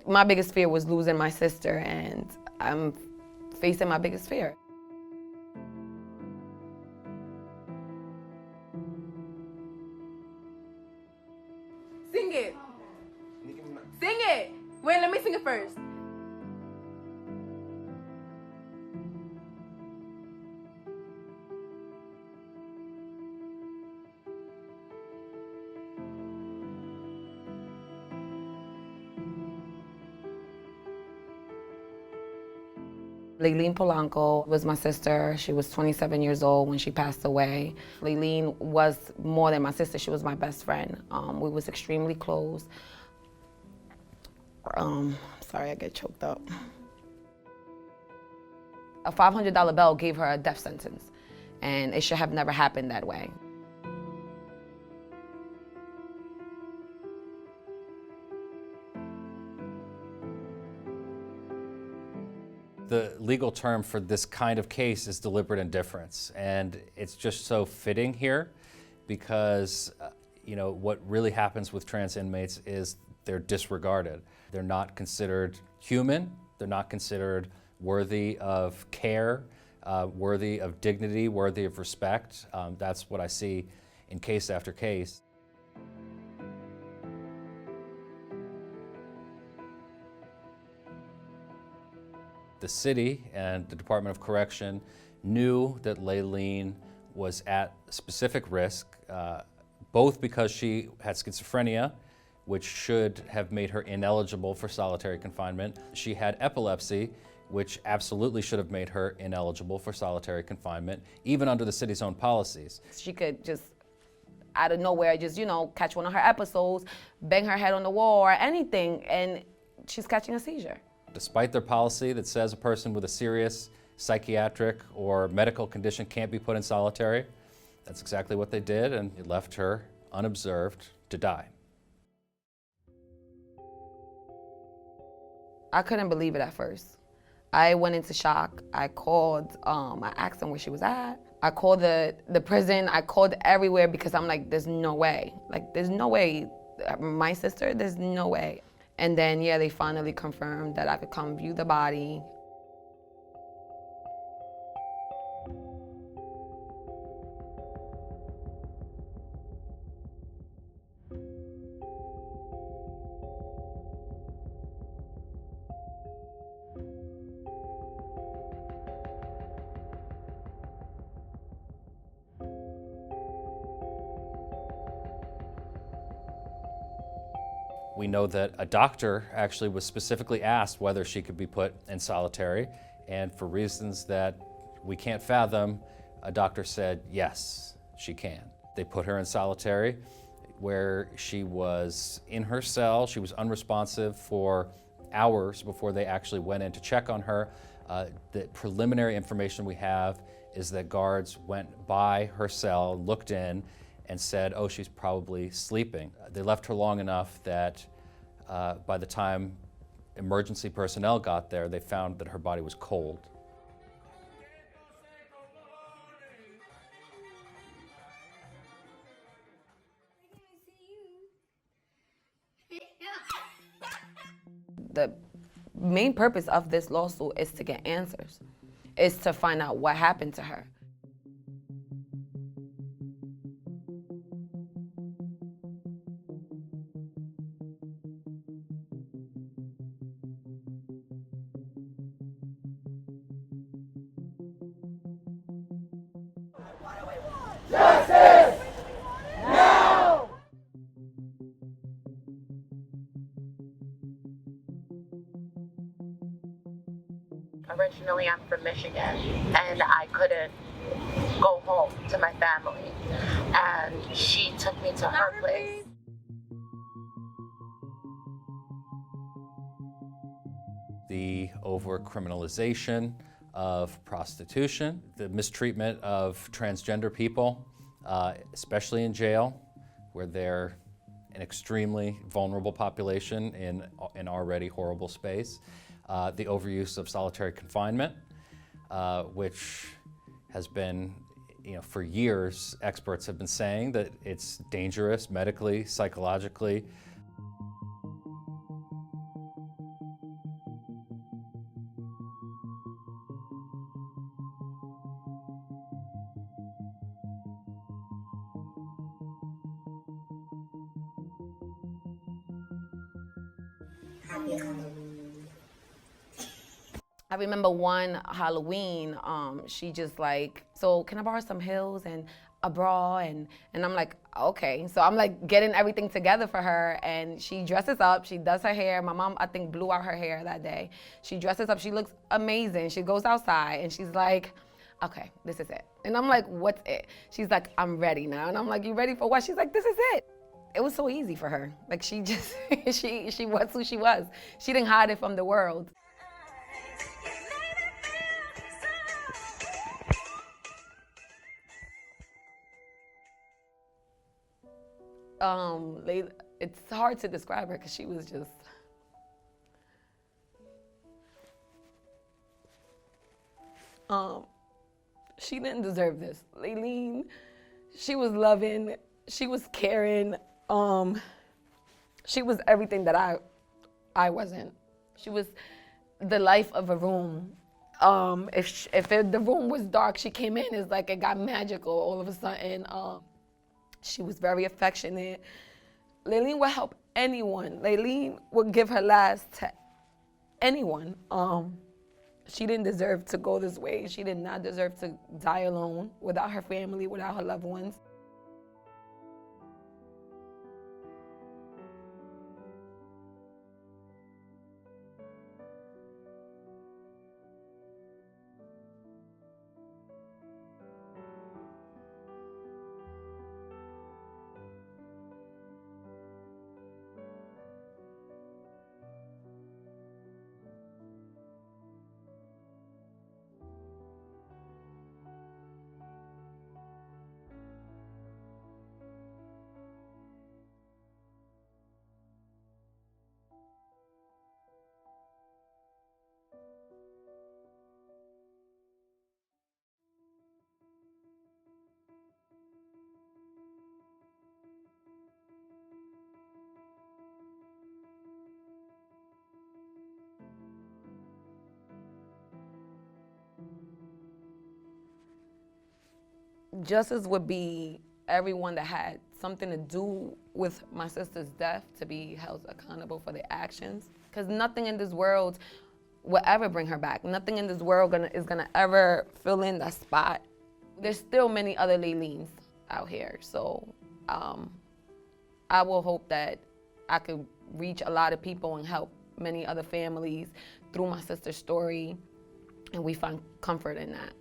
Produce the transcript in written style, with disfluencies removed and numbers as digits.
My biggest fear was losing my sister, and I'm facing my biggest fear. Sing it. Sing it. Wait, let me sing it first. Layleen Polanco was my sister. She was 27 years old when she passed away. Layleen was more than my sister. She was my best friend. We was extremely close. Sorry, I get choked up. A $500 bill gave her a death sentence, and it should have never happened that way. The legal term for this kind of case is deliberate indifference, and it's just so fitting here because what really happens with trans inmates is they're disregarded. They're not considered human, they're not considered worthy of care, worthy of dignity, worthy of respect. That's what I see in case after case. The city and the Department of Correction knew that Layleen was at specific risk, both because she had schizophrenia, which should have made her ineligible for solitary confinement. She had epilepsy, which absolutely should have made her ineligible for solitary confinement, even under the city's own policies. She could just, out of nowhere, just, catch one of her episodes, bang her head on the wall or anything, and she's catching a seizure. Despite their policy that says a person with a serious psychiatric or medical condition can't be put in solitary, that's exactly what they did, and it left her unobserved to die. I couldn't believe it at first. I went into shock. I called, I asked them where she was at. I called the prison, I called everywhere because I'm like, there's no way. Like, there's no way. My sister, there's no way. And then, yeah, they finally confirmed that I could come view the body. We know that a doctor actually was specifically asked whether she could be put in solitary, and for reasons that we can't fathom, a doctor said, yes, she can. They put her in solitary, where she was in her cell. She was unresponsive for hours before they actually went in to check on her. The preliminary information we have is that guards went by her cell, looked in, and said, oh, she's probably sleeping. They left her long enough that by the time emergency personnel got there, they found that her body was cold. The main purpose of this lawsuit is to get answers, is to find out what happened to her. Justice! Now! Originally, I'm from Michigan, and I couldn't go home to my family, and she took me to her place. The over-criminalization of prostitution, the mistreatment of transgender people, especially in jail, where they're an extremely vulnerable population in an already horrible space. The overuse of solitary confinement, which has been, for years, experts have been saying that it's dangerous medically, psychologically. Happy Halloween. I remember one Halloween, she just like, so can I borrow some heels and a bra? And I'm like, okay. So I'm like getting everything together for her, and she dresses up, she does her hair. My mom, I think, blew out her hair that day. She dresses up, she looks amazing. She goes outside and she's like, okay, this is it. And I'm like, what's it? She's like, I'm ready now. And I'm like, you ready for what? She's like, this is it. It was so easy for her. Like she just, she was who she was. She didn't hide it from the world. It's hard to describe her because she was just, she didn't deserve this. Layleen, she was loving, she was caring, she was everything that I wasn't. She was the life of a room. The room was dark, she came in, it's like it got magical all of a sudden. She was very affectionate. Layleen would help anyone. Layleen would give her last to anyone. She didn't deserve to go this way. She did not deserve to die alone, without her family, without her loved ones. Justice would be everyone that had something to do with my sister's death to be held accountable for their actions. Because nothing in this world will ever bring her back. Nothing in this world is gonna ever fill in that spot. There's still many other Layleens out here. So I will hope that I could reach a lot of people and help many other families through my sister's story, and we find comfort in that.